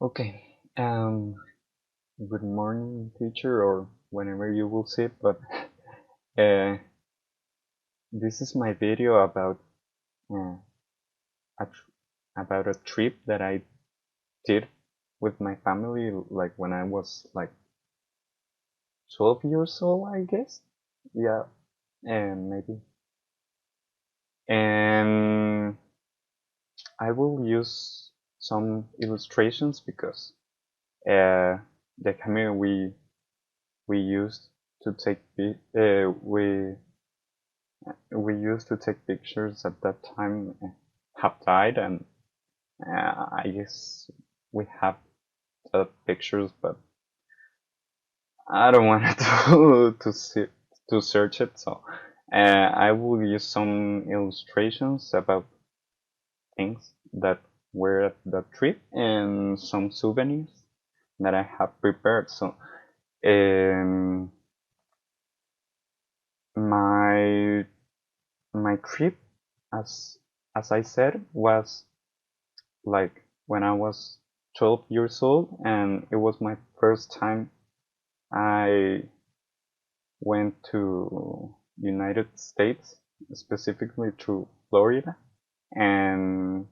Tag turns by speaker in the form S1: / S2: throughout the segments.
S1: Okay. Good morning, teacher, or whenever you will see it. But uh, this is my video uh, about a trip that I did with my family, like when I was like 12 years old, I guess. Yeah, and maybe. And I will use some illustrations because the camera we used to take we used to take pictures at that time have died, and I guess we have the pictures, but I don't want to search it. So I will use some illustrations about things that were at the trip and some souvenirs that I have prepared. So um, my my trip, as I said, was like when I was 12 years old, and it was my first time I went to United States, specifically to Florida, and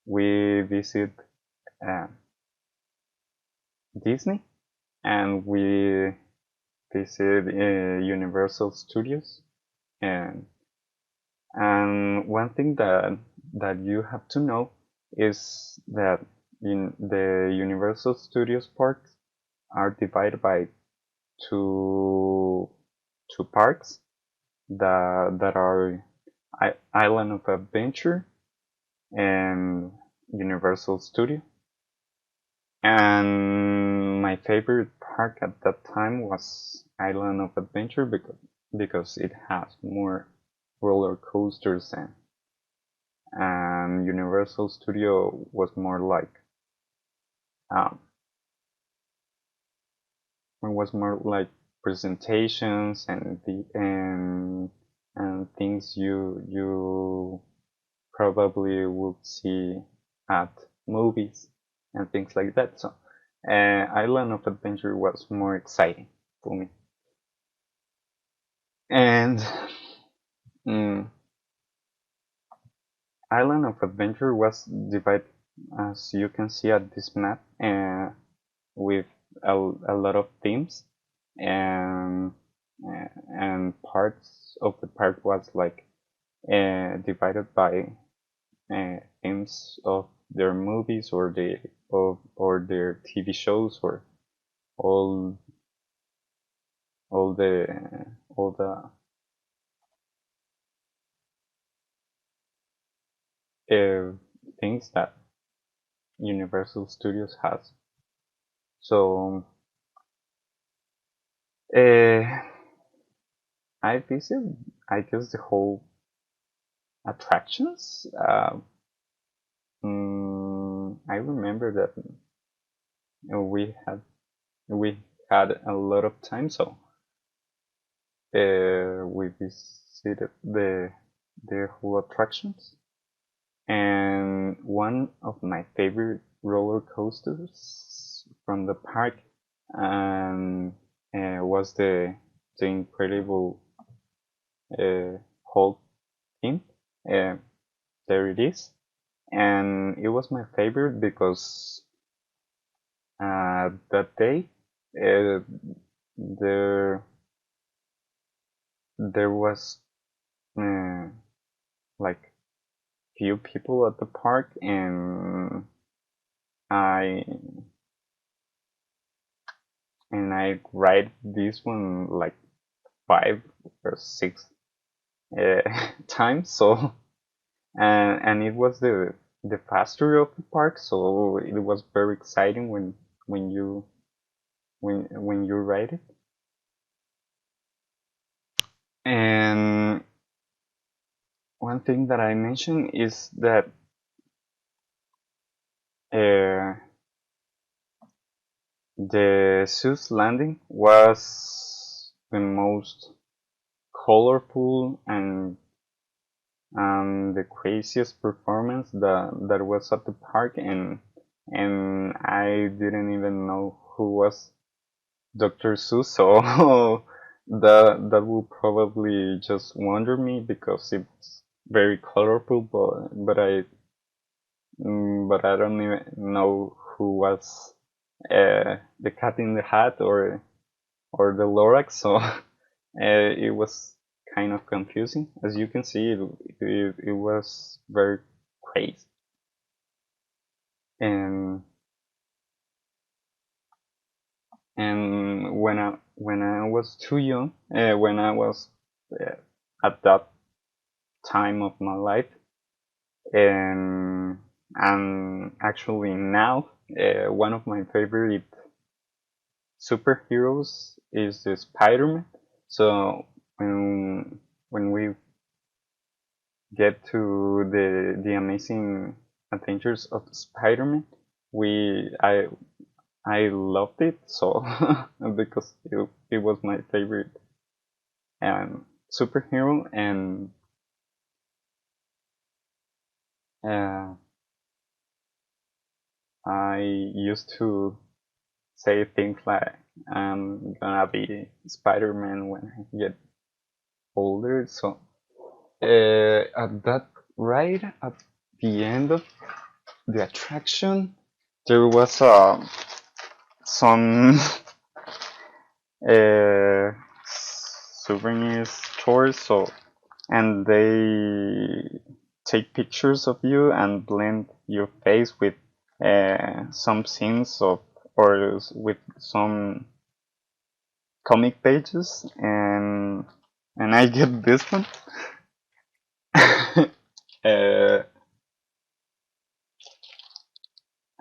S1: we visit uh, Disney, and we visit Universal Studios, and one thing that you have to know is that in the Universal Studios parks are divided by two two parks that are Island of Adventure and Universal Studio. And my favorite park at that time was Island of Adventure because it has more roller coasters, and Universal Studio was more like um, presentations and things you probably would see at movies and things like that. So Island of Adventure was more exciting for me. And mm, Island of Adventure was divided, as you can see at this map, with a lot of themes, and parts of the park was like divided by themes of their movies or their TV shows, or all all the all the things that Universal Studios has. So uh, I visit, I guess, the whole attractions. I remember that we had we had a lot of time, so we visited the whole attractions. And one of my favorite roller coasters from the park um, was the Incredible Hulk theme. Uh, there it is, and it was my favorite because that day uh, there there was uh, like few people at the park, and I I ride this one like 5 or 6 uh, times. So and it was the faster of the park, so it was very exciting when you when you ride it. And one thing that I mentioned is that uh, the Zeus landing was the most colorful and the craziest performance that was at the park, and I didn't even know who was Dr. Seuss, so that will probably just wonder me because it's very colorful, but I don't even know who was the Cat in the Hat or the Lorax, so it was kind of confusing. As you can see, it was very crazy, and when I was too young, when I was uh, at that time of my life, and actually now, one of my favorite superheroes is the Spider-Man. So when we get to the amazing adventures of Spider-Man, we I loved it so because it was my favorite superhero, and uh, I used to say things like I'm gonna be Spider-Man when I get older. So at that right at the end of the attraction, there was some uh, souvenir stores. So and they take pictures of you and blend your face with some scenes of or with some comic pages, and I get this one. uh,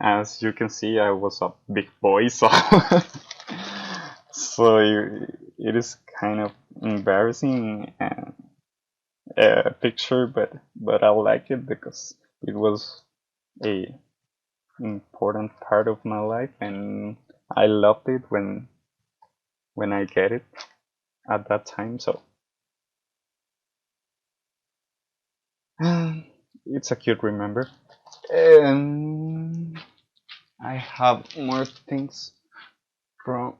S1: as you can see, I was a big boy, so so it is kind of embarrassing picture, but I like it because it was a important part of my life, and I loved it when I get it at that time. So it's a cute remember. And I have more things from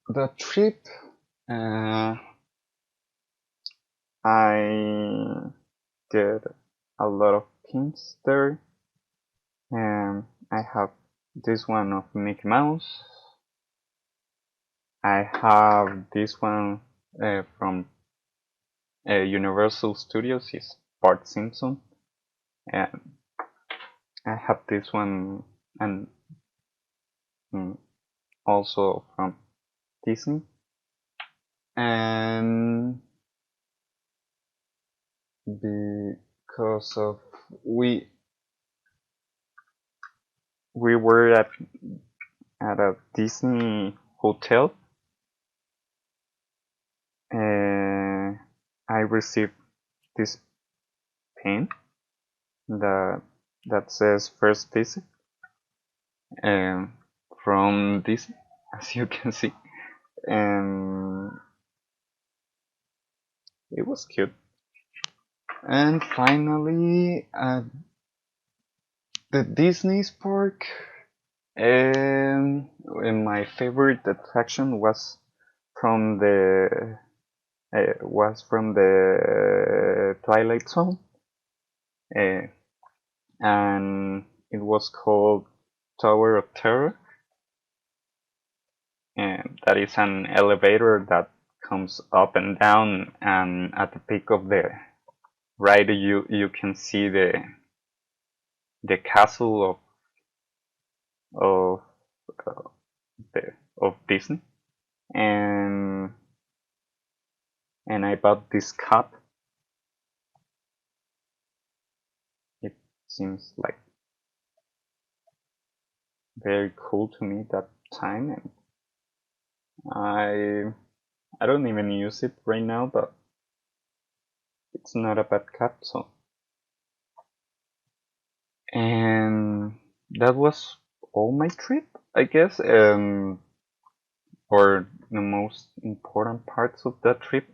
S1: the trip. Uh, I get a lot of pins there, and I have this one of Mickey Mouse. I have this one from Universal Studios. It's Bart Simpson, and I have this one, and mm, also from Disney. And because of we were at a Disney hotel, I received this pin that that says first visit, um, from Disney, as you can see, and it was cute. And finally, the Disney's park. And my favorite attraction was from the Twilight Zone, uh, and it was called Tower of Terror, and that is an elevator that comes up and down, and at the peak of the ride you can see the castle of uh, of Disney, and I bought this cup. It seems like very cool to me that time, and I I don't even use it right now, but it's not a bad cup. So, and that was all my trip, I guess, or the most important parts of that trip.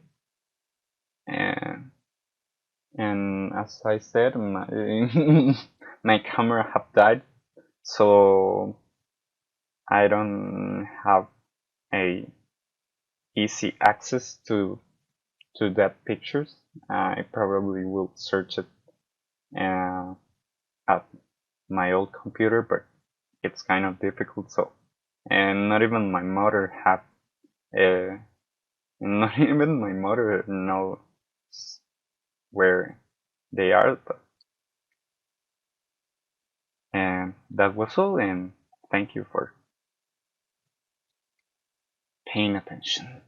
S1: And as I said, my my camera have died, So I don't have a easy access to that pictures. I probably will search it uh, at my old computer, but it's kind of difficult. So, and not even my mother have, uh, not even my mother knows where they are. But, and that was all. And thank you for paying attention.